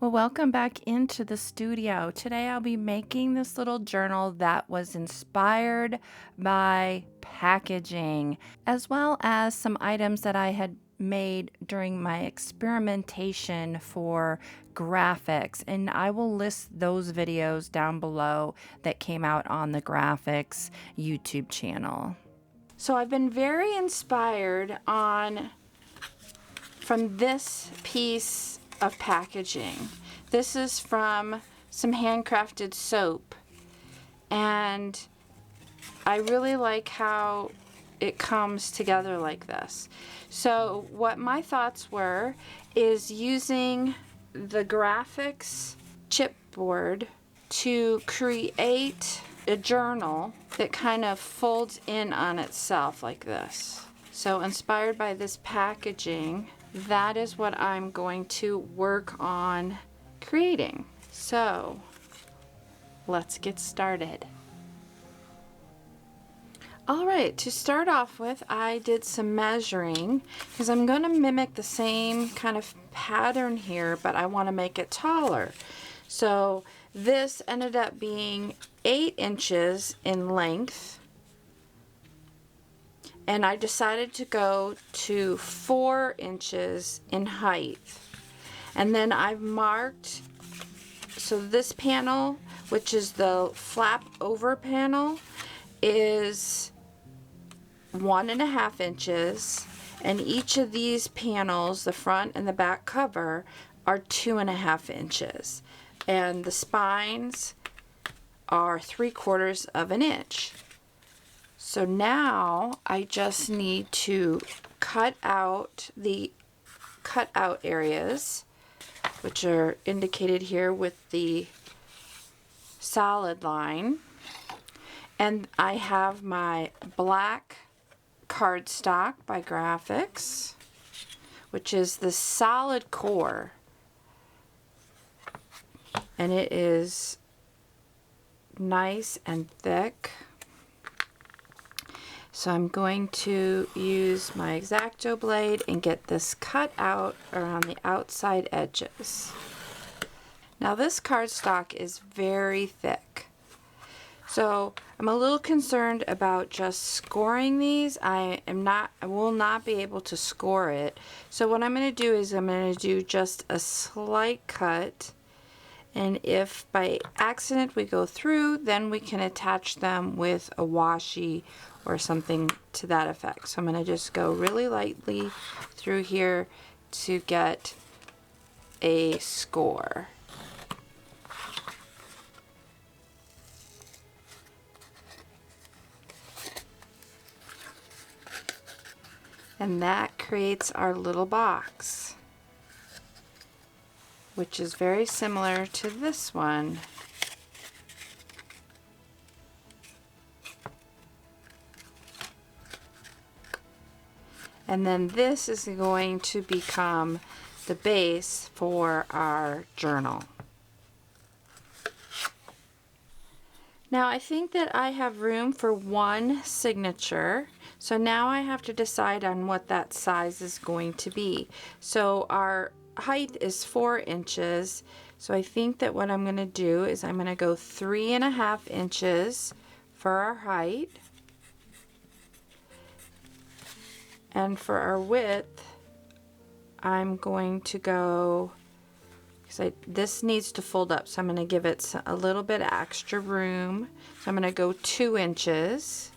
Well, welcome back into the studio. Today I'll be making this little journal that was inspired by packaging, as well as some items that I had made during my experimentation for graphics. And I will list those videos down below that came out on the Grafix YouTube channel. So I've been very inspired from this piece of packaging. This is from some handcrafted soap, and I really like how it comes together like this. So what my thoughts were is using the Grafix chipboard to create a journal that kind of folds in on itself like this. So inspired by this packaging, that is what I'm going to work on creating. So let's get started. All right, to start off with, I did some measuring because I'm going to mimic the same kind of pattern here, but I want to make it taller. So this ended up being 8 inches in length, and I decided to go to 4 inches in height. And then I've marked, so this panel, which is the flap over panel, is 1.5 inches, and each of these panels, the front and the back cover, are 2.5 inches, and the spines are 3/4 of an inch. So now I just need to cut out the cutout areas, which are indicated here with the solid line. And I have my black cardstock by Grafix, which is the solid core. And it is nice and thick. So I'm going to use my Exacto Blade and get this cut out around the outside edges. Now this cardstock is very thick, so I'm a little concerned about just scoring these. I will not be able to score it. So what I'm going to do is I'm going to do just a slight cut, and if by accident we go through, then we can attach them with a washi or something to that effect. So I'm going to just go really lightly through here to get a score. And that creates our little box, which is very similar to this one. And then this is going to become the base for our journal. Now I think that I have room for one signature, so now I have to decide on what that size is going to be. So our height is 4 inches, so I think that what I'm going to do is I'm going to go 3.5 inches for our height. And for our width, I'm going to go, because this needs to fold up, so I'm going to give it a little bit of extra room. So I'm going to go 2 inches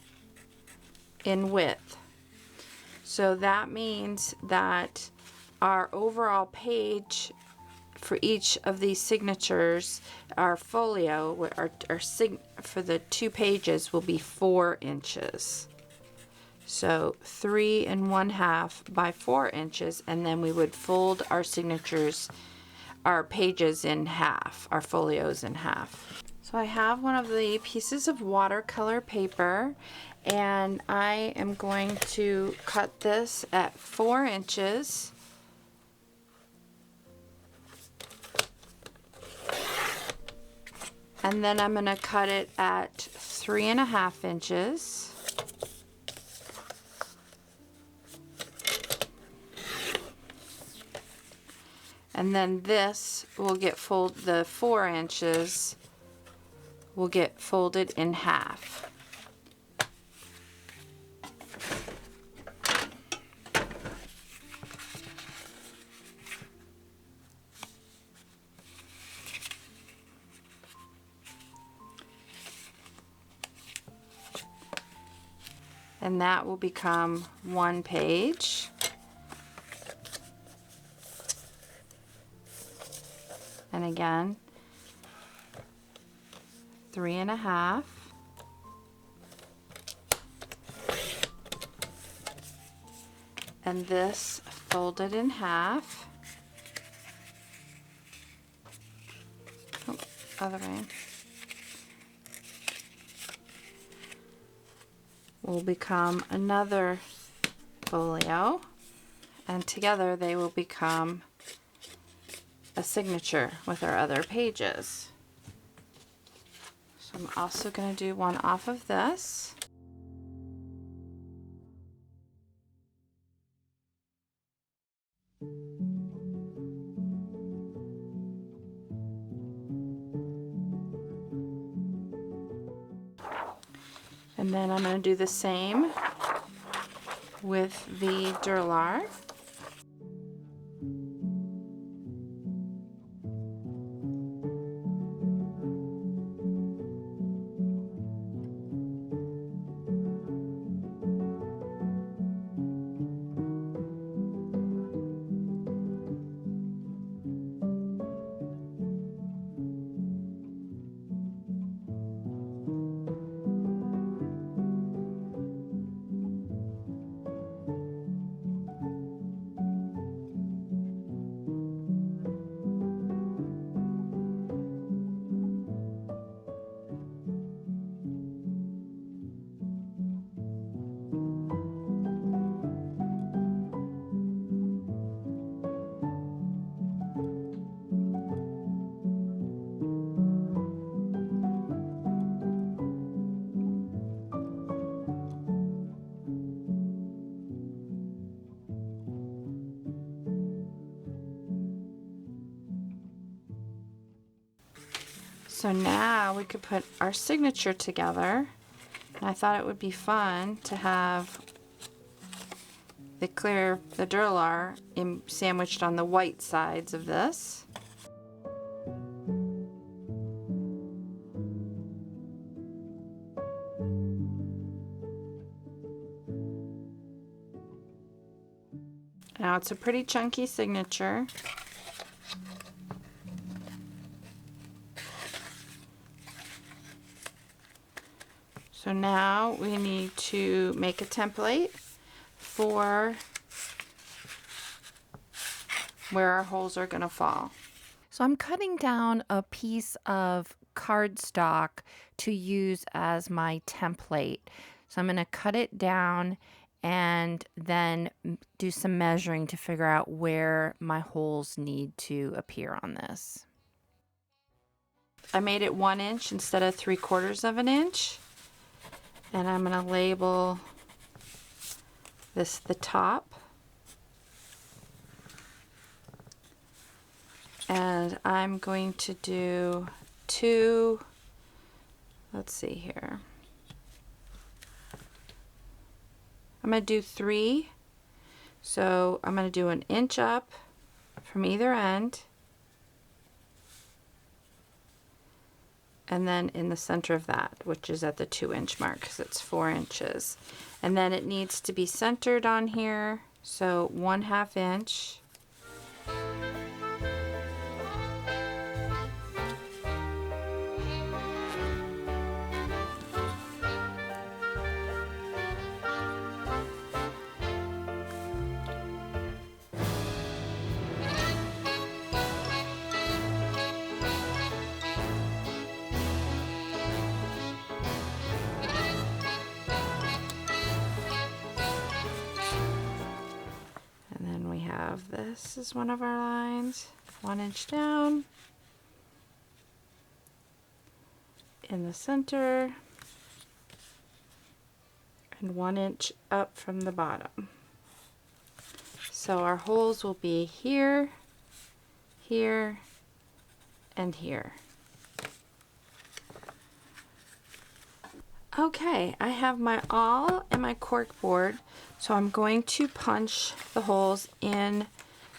in width. So that means that our overall page for each of these signatures, our folio, for the 2 pages will be 4 inches. So 3.5 by 4 inches, and then we would fold our signatures, our pages in half, our folios in half. So I have one of the pieces of watercolor paper, and I am going to cut this at 4 inches. And then I'm going to cut it at 3.5 inches. And then this will get the 4 inches will get folded in half. And that will become 1 page. And again, 3 1/2. And this folded in half. Oh, other way. Will become another folio, and together they will become a signature with our other pages. So I'm also going to do one off of this. And then I'm going to do the same with the Durlar. So now we could put our signature together, and I thought it would be fun to have the Durlar sandwiched on the white sides of this. Now it's a pretty chunky signature. So now we need to make a template for where our holes are going to fall. So I'm cutting down a piece of cardstock to use as my template. So I'm going to cut it down and then do some measuring to figure out where my holes need to appear on this. I made it 1 inch instead of 3/4 of an inch. And I'm going to label this the top. And I'm going to do 2, let's see here. I'm going to do 3. So I'm going to do 1 inch up from either end. And then in the center of that, which is at the 2 inch mark, because it's 4 inches. And then it needs to be centered on here, so 1/2 inch. This is one of our lines, 1 inch down in the center and 1 inch up from the bottom. So our holes will be here here, and here. Okay, I have my awl and my cork board, so I'm going to punch the holes in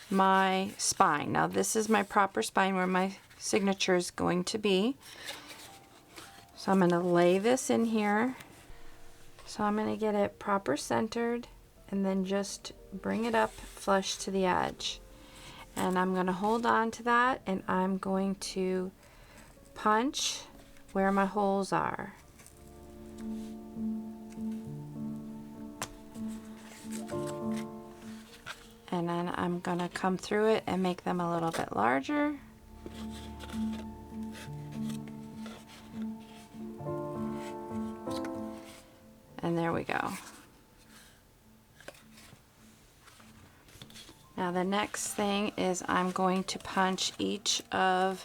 my spine. Now this is my proper spine where my signature is going to be. So I'm going to lay this in here. So I'm going to get it proper centered and then just bring it up flush to the edge. And I'm going to hold on to that, and I'm going to punch where my holes are. And then I'm going to come through it and make them a little bit larger. And there we go. Now the next thing is I'm going to punch each of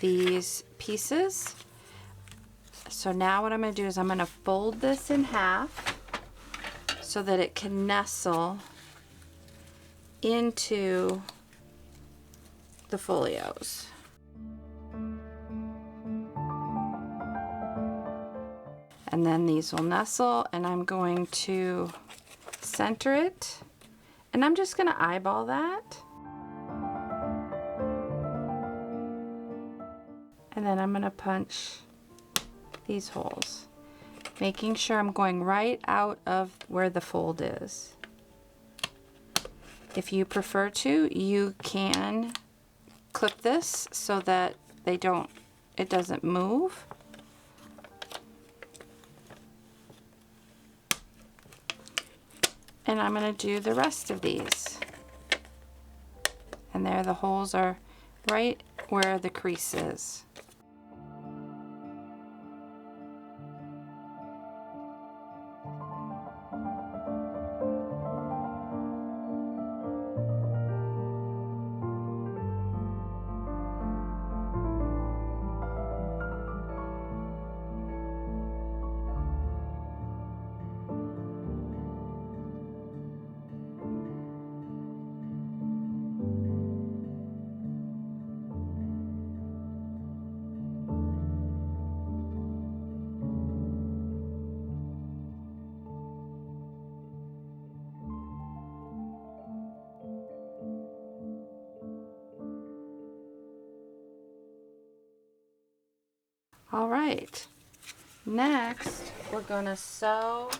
these pieces. So now what I'm going to do is I'm going to fold this in half so that it can nestle into the folios. And then these will nestle, and I'm going to center it, and I'm just going to eyeball that. And then I'm going to punch these holes, making sure I'm going right out of where the fold is. If you prefer to, you can clip this so that it doesn't move. And I'm going to do the rest of these. And there, the holes are right where the crease is. All right, next we're going to sew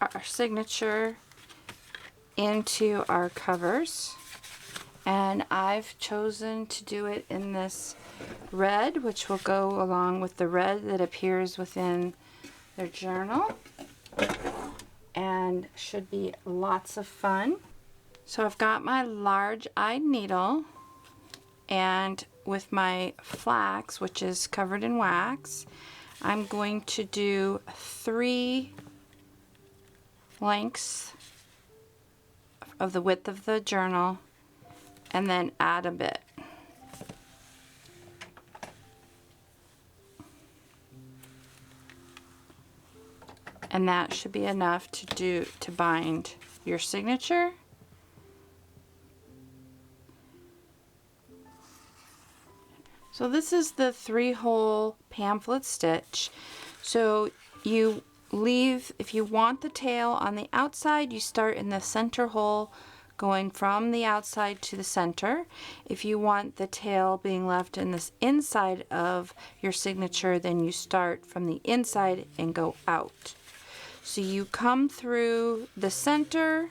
our signature into our covers, and I've chosen to do it in this red, which will go along with the red that appears within their journal, and should be lots of fun. So I've got my large-eyed needle, and with my flax, which is covered in wax, I'm going to do 3 lengths of the width of the journal and then add a bit. And that should be enough to bind your signature. So this is the 3-hole pamphlet stitch. So you leave, if you want the tail on the outside, you start in the center hole going from the outside to the center. If you want the tail being left in this inside of your signature, then you start from the inside and go out. So you come through the center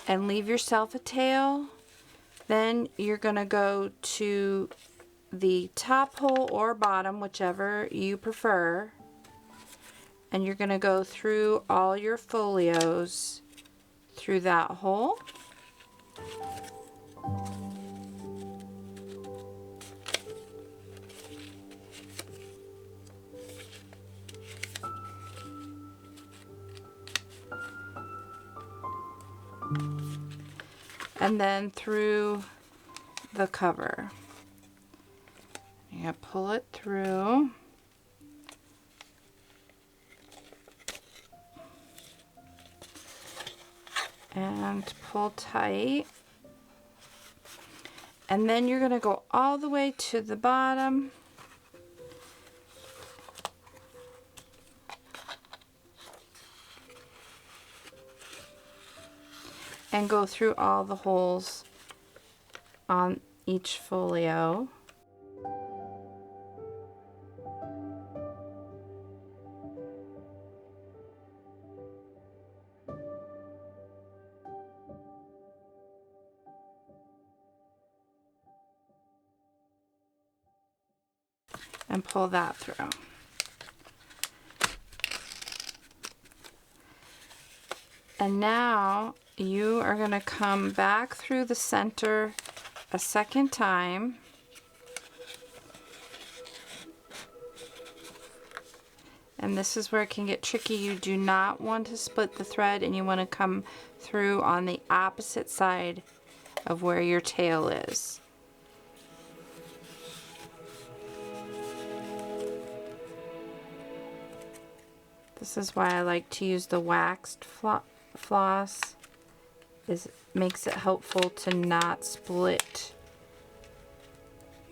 and leave yourself a tail. Then you're going to go to the top hole or bottom, whichever you prefer, and you're going to go through all your folios through that hole. And then through the cover. You're going to pull it through. And pull tight. And then you're going to go all the way to the bottom. And go through all the holes on each folio. And pull that through. And now you are going to come back through the center a second time. And this is where it can get tricky. You do not want to split the thread, and you want to come through on the opposite side of where your tail is. This is why I like to use the waxed floss. It makes it helpful to not split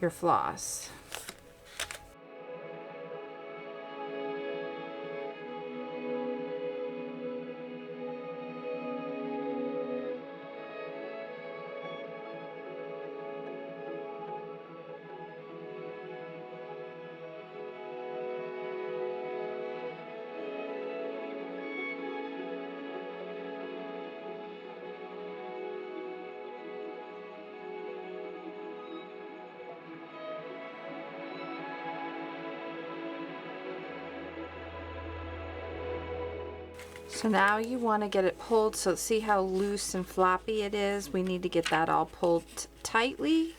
your floss. So now you want to get it pulled, so see how loose and floppy it is? We need to get that all pulled tightly.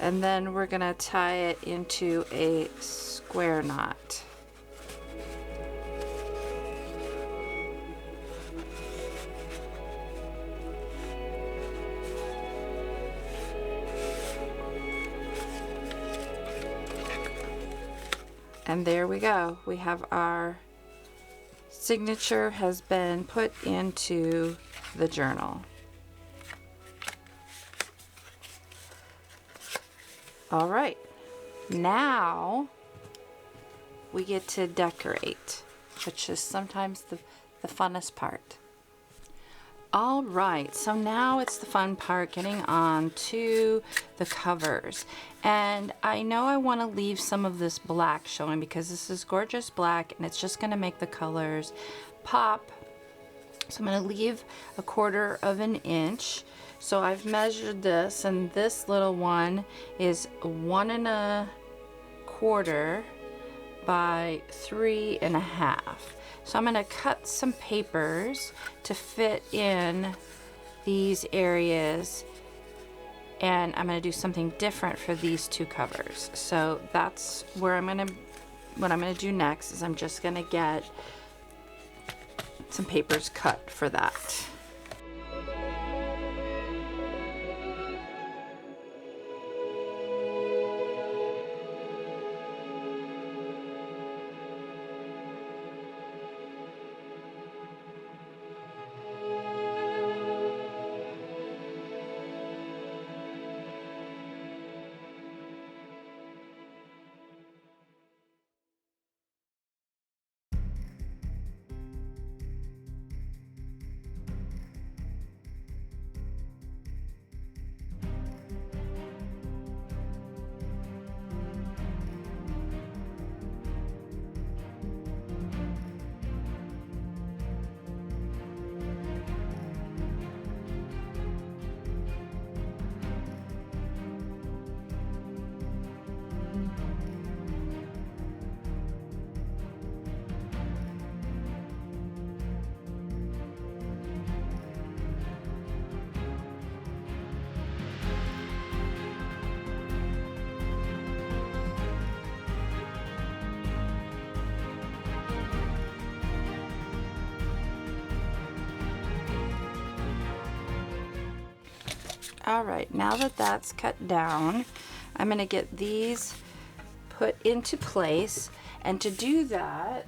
And then we're going to tie it into a square knot. And there we go. We have our signature has been put into the journal. All right, now we get to decorate, which is sometimes the funnest part. All right, so now it's the fun part, getting on to the covers. And I know I want to leave some of this black showing because this is gorgeous black and it's just going to make the colors pop. So I'm going to leave 1/4 of an inch. So I've measured this, and this little one is 1 1/4 by 3 1/2. So I'm going to cut some papers to fit in these areas, and I'm going to do something different for these two covers. So that's where what I'm going to do next is I'm just going to get some papers cut for that. All right, now that that's cut down, I'm going to get these put into place, and to do that,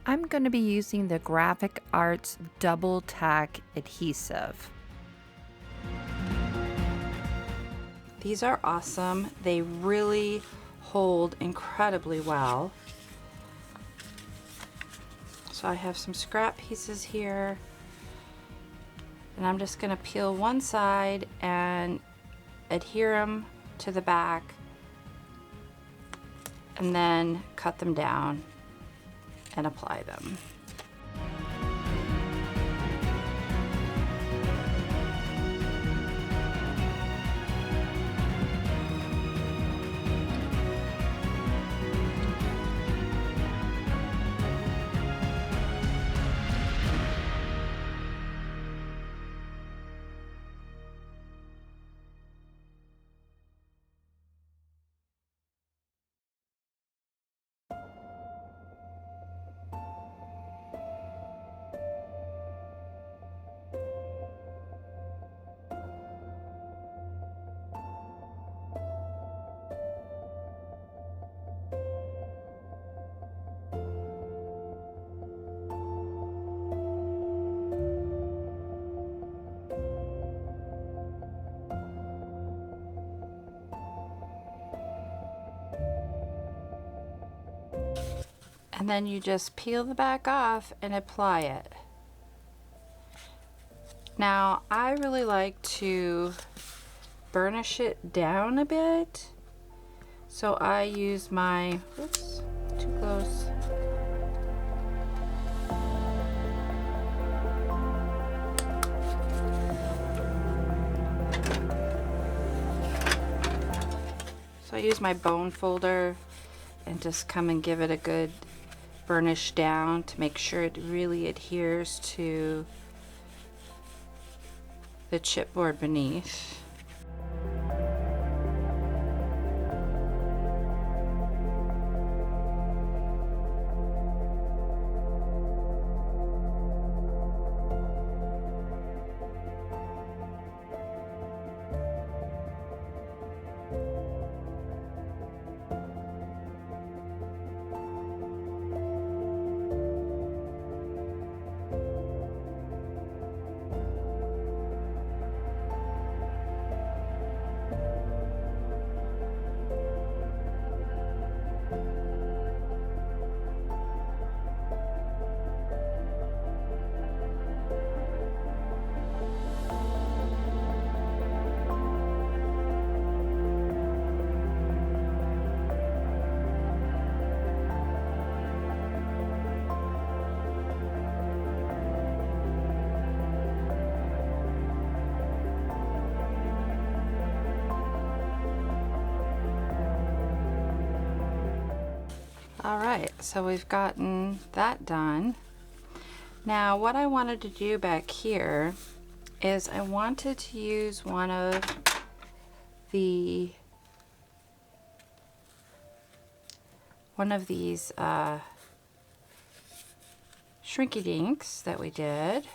I'm going to be using the GrafixArts Double Tack Adhesive. These are awesome. They really hold incredibly well. So I have some scrap pieces here, and I'm just going to peel one side and adhere them to the back, and then cut them down and apply them. And then you just peel the back off and apply it. Now, I really like to burnish it down a bit. So I use my, oops, too close. So I use my bone folder and just come and give it a good burnish down to make sure it really adheres to the chipboard beneath. All right, so we've gotten that done. Now what I wanted to do back here is I wanted to use one of these shrinky dinks that we did,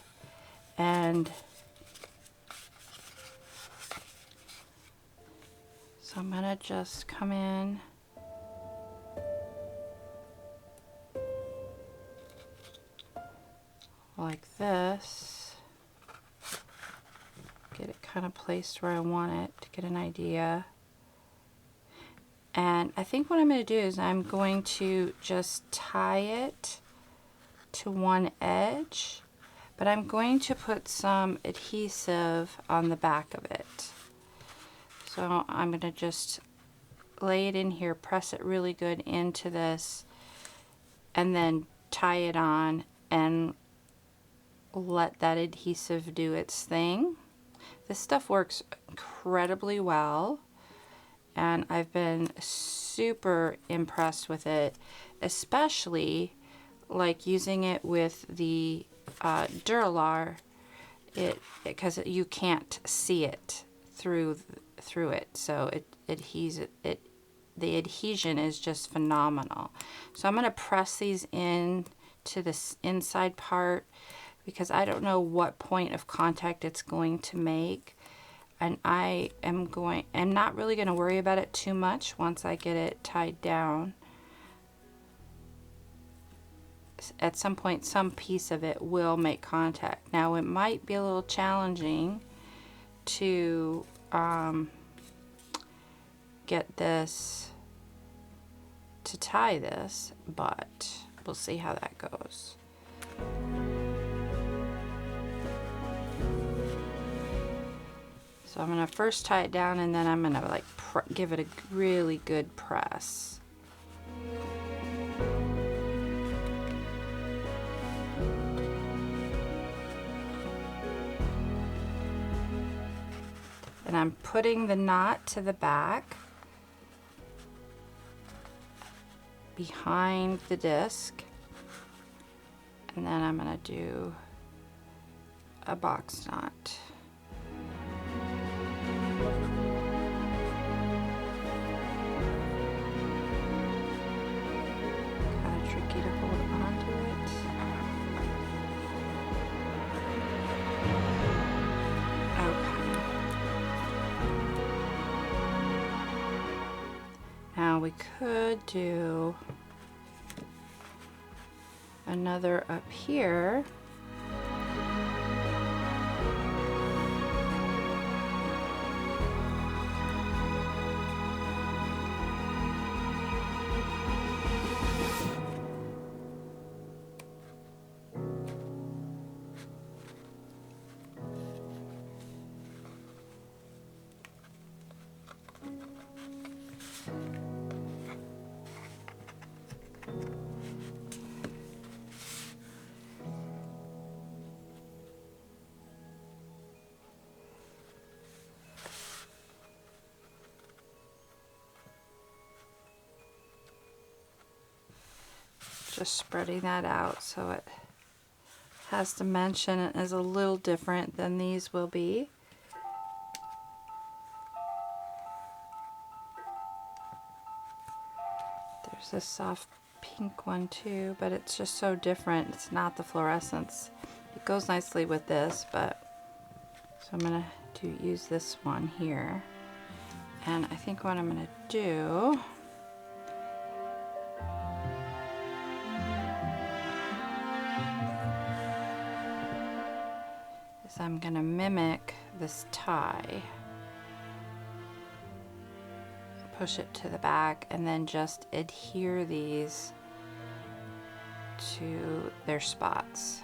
and so I'm gonna just come in like this, get it kind of placed where I want it to get an idea. And I think what I'm going to do is I'm going to just tie it to one edge, but I'm going to put some adhesive on the back of it. So I'm going to just lay it in here, press it really good into this, and then tie it on and let that adhesive do its thing. This stuff works incredibly well, and I've been super impressed with it, especially like using it with the Duralar, because you can't see it through it, so the adhesion is just phenomenal. So I'm going to press these in to this inside part. because I don't know what point of contact it's going to make. And I'm not really going to worry about it too much once I get it tied down. At some point, some piece of it will make contact. Now, it might be a little challenging to get this to tie this, but we'll see how that goes. So I'm going to first tie it down, and then I'm going to like give it a really good press. And I'm putting the knot to the back behind the disc, and then I'm going to do a box knot. Kind of tricky to hold onto it. Okay. Now we could do another up here. Just spreading that out so it has dimension and is a little different than these will be. There's this soft pink one too, but it's just so different. It's not the fluorescence. It goes nicely with this, but so I'm gonna use this one here. And I think what I'm gonna do is I'm gonna mimic this tie. Push it to the back and then just adhere these to their spots.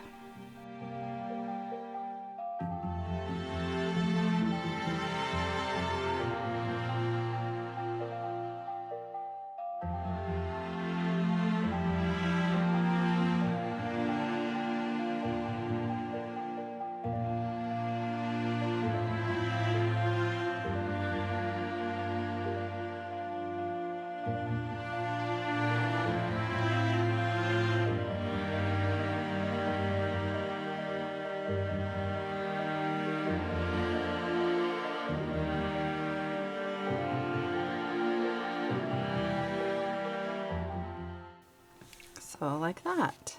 So like that.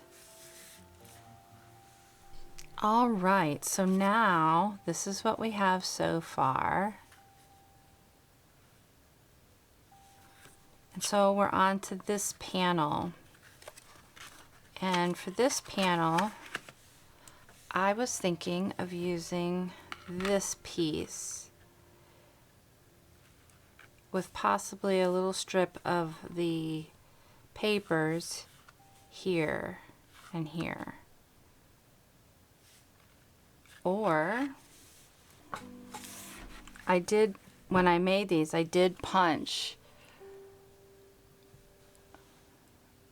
All right, so now this is what we have so far. And so we're on to this panel. And for this panel, I was thinking of using this piece with possibly a little strip of the papers here and here. Or I did, when I made these, I did punch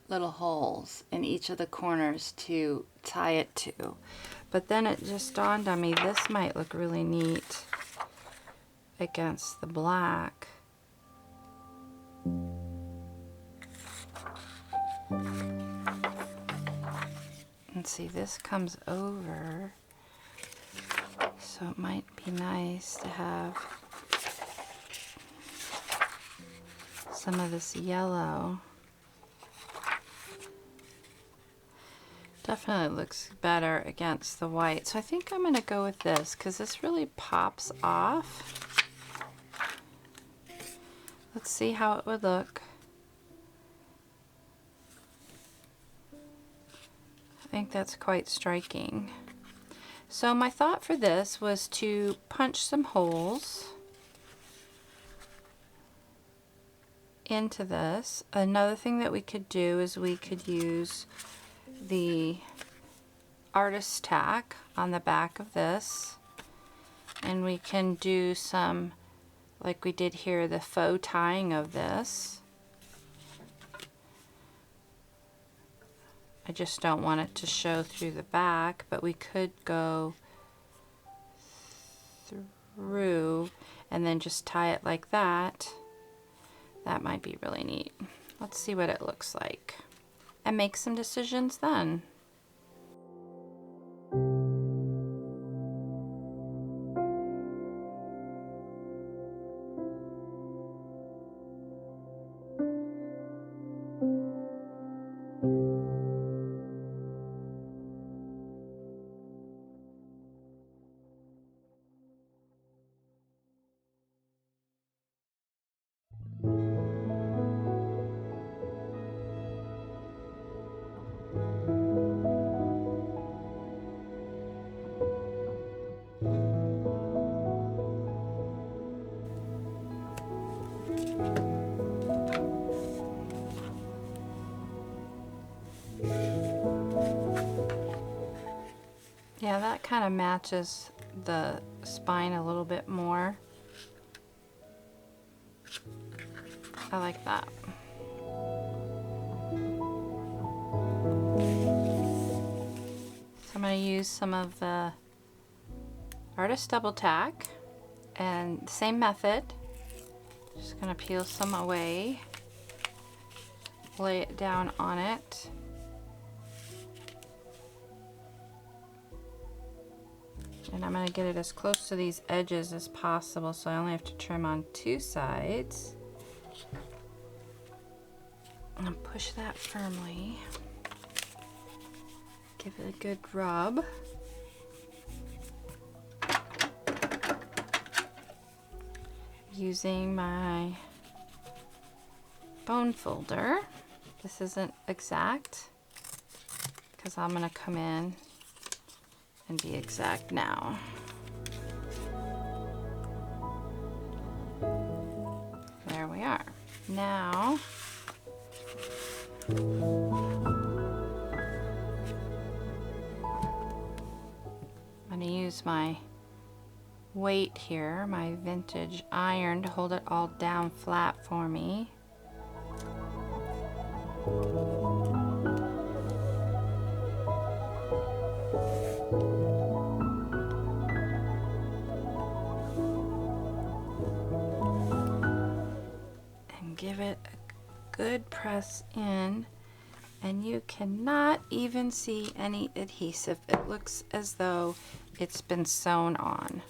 little holes in each of the corners to tie it to. But then it just dawned on me, this might look really neat against the black. And see, this comes over, so it might be nice to have some of this yellow. Definitely looks better against the white. So I think I'm going to go with this because this really pops off. Let's see how it would look. I think that's quite striking. So my thought for this was to punch some holes into this. Another thing that we could do is we could use the artist's tack on the back of this, and we can do some, like we did here, the faux tying of this. I just don't want it to show through the back, but we could go through and then just tie it like that. That might be really neat. Let's see what it looks like and make some decisions then. Yeah, that kind of matches the spine a little bit more. I like that. So I'm going to use some of the artist double tack and the same method. Just going to peel some away, lay it down on it. And I'm going to get it as close to these edges as possible, so I only have to trim on 2 sides. And push that firmly. Give it a good rub. Using my bone folder. This isn't exact because I'm going to come in and be exact now. There we are. Now I'm going to use my weight here, my vintage iron, to hold it all down flat for me. Give it a good press in, and you cannot even see any adhesive. It looks as though it's been sewn on.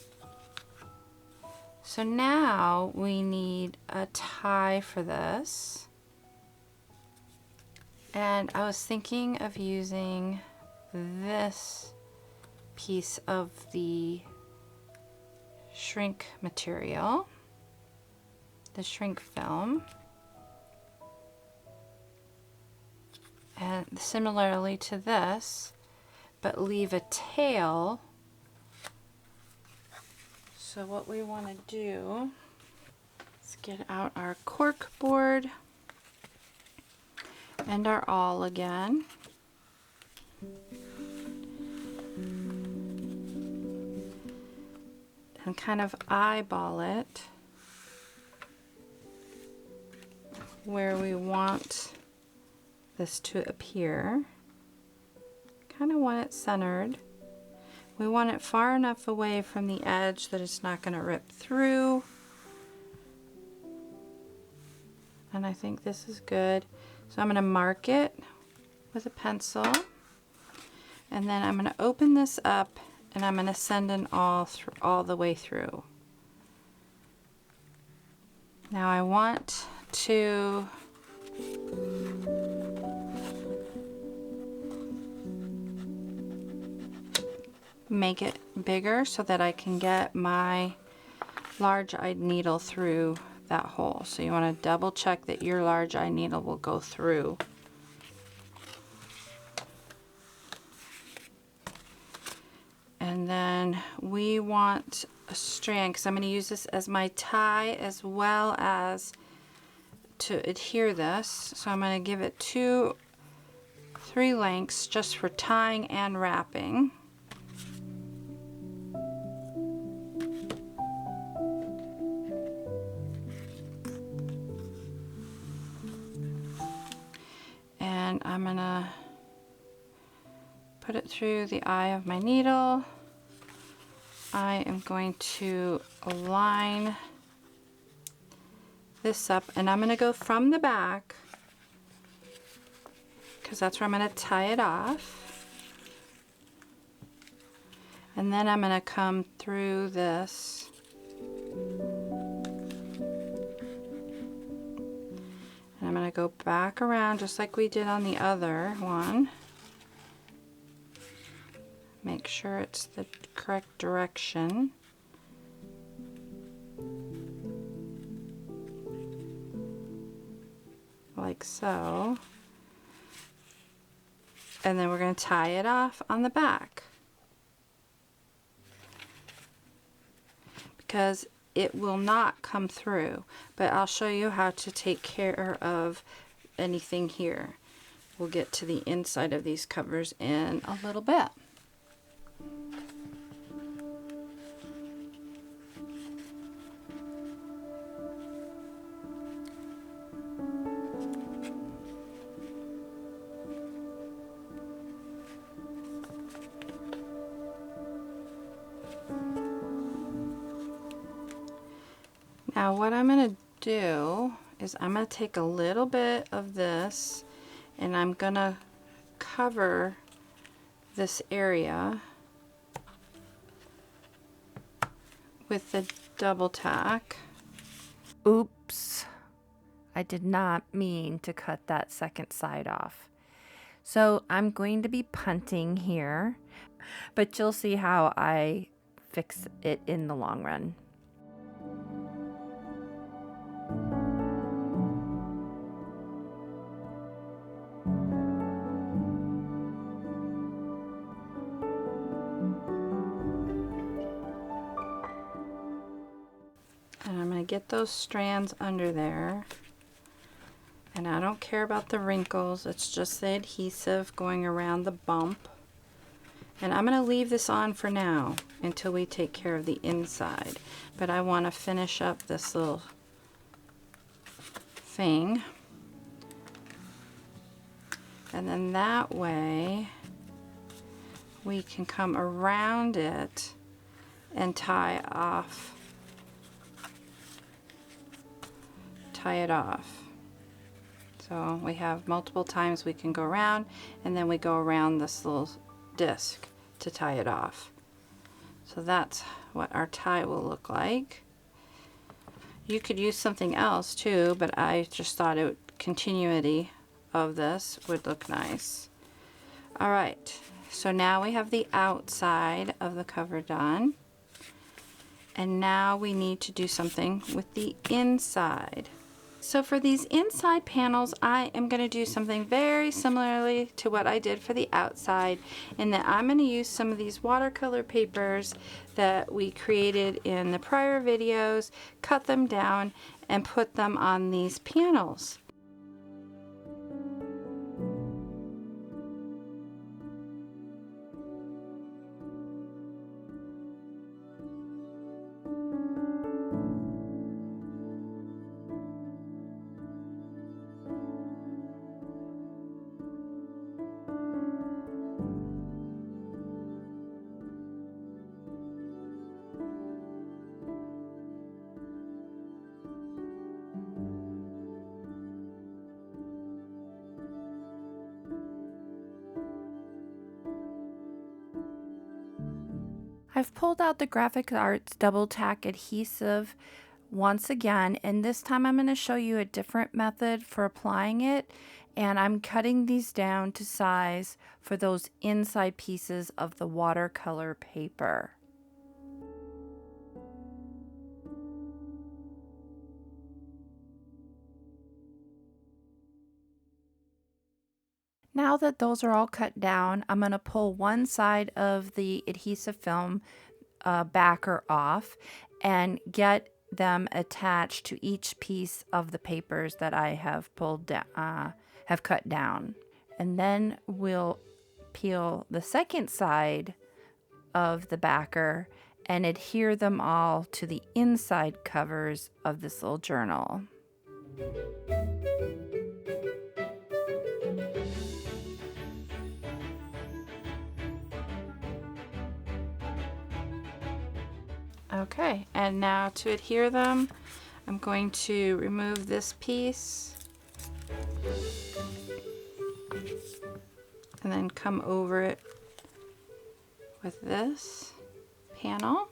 So now we need a tie for this, and I was thinking of using this piece of the shrink material, the shrink film. And similarly to this, but leave a tail. So what we want to do is get out our cork board and our awl again. And kind of eyeball it where we want this to appear. Kind of want it centered. We want it far enough away from the edge that it's not going to rip through. And I think this is good. So I'm going to mark it with a pencil. And then I'm going to open this up and I'm going to send an awl through all the way through. Now I want to make it bigger so that I can get my large eye needle through that hole. So you want to double check that your large eye needle will go through. And then we want a strand, because I'm going to use this as my tie as well as to adhere this. So I'm going to give it 2-3 lengths just for tying and wrapping. And I'm going to put it through the eye of my needle. I am going to align this up, and I'm going to go from the back because that's where I'm going to tie it off. And then I'm going to come through this and I'm going to go back around just like we did on the other one. Make sure it's the correct direction. Like so. And then we're going to tie it off on the back, because it will not come through. But I'll show you how to take care of anything here. We'll get to the inside of these covers in a little bit. Now what I'm going to do is I'm going to take a little bit of this and I'm going to cover this area with the double tack. Oops, I did not mean to cut that second side off. So I'm going to be punting here, but you'll see how I fix it in the long run. And I'm going to get those strands under there. And I don't care about the wrinkles, it's just the adhesive going around the bump. And I'm going to leave this on for now until we take care of the inside. But I want to finish up this little thing. And then that way we can come around it and tie it off. So we have multiple times we can go around, and then we go around this little disc to tie it off. So that's what our tie will look like. You could use something else too, but I just thought continuity of this would look nice. All right, so now we have the outside of the cover done, and now we need to do something with the inside. So for these inside panels, I am going to do something very similarly to what I did for the outside, in that I'm going to use some of these watercolor papers that we created in the prior videos, cut them down, and put them on these panels. I've pulled out the GrafixArts double tack adhesive once again, and this time I'm going to show you a different method for applying it, And I'm cutting these down to size for those inside pieces of the watercolor paper. Now that those are all cut down, I'm going to pull one side of the adhesive film backer off and get them attached to each piece of the papers that I have have cut down. And then we'll peel the second side of the backer and adhere them all to the inside covers of this little journal. Okay, and now to adhere them, I'm going to remove this piece and then come over it with this panel.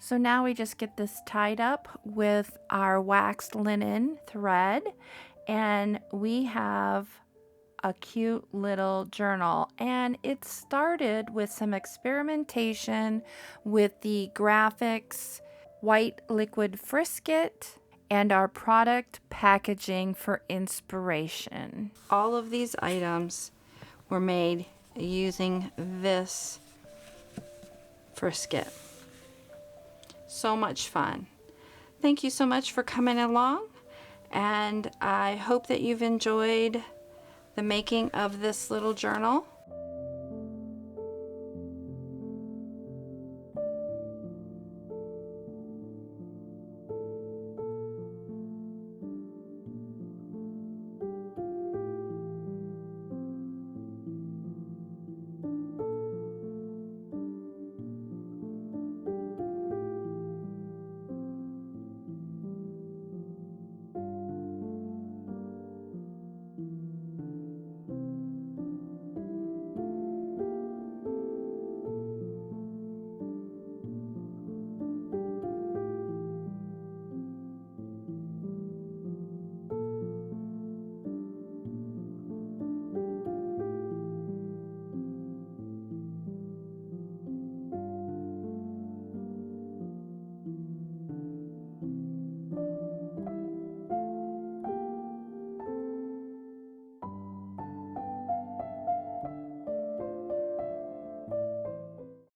So now we just get this tied up with our waxed linen thread, and we have a cute little journal. And it started with some experimentation with the Grafix white liquid Frisket and our product packaging for inspiration. All of these items were made using this Frisket. So much fun. Thank you so much for coming along, and I hope that you've enjoyed the making of this little journal.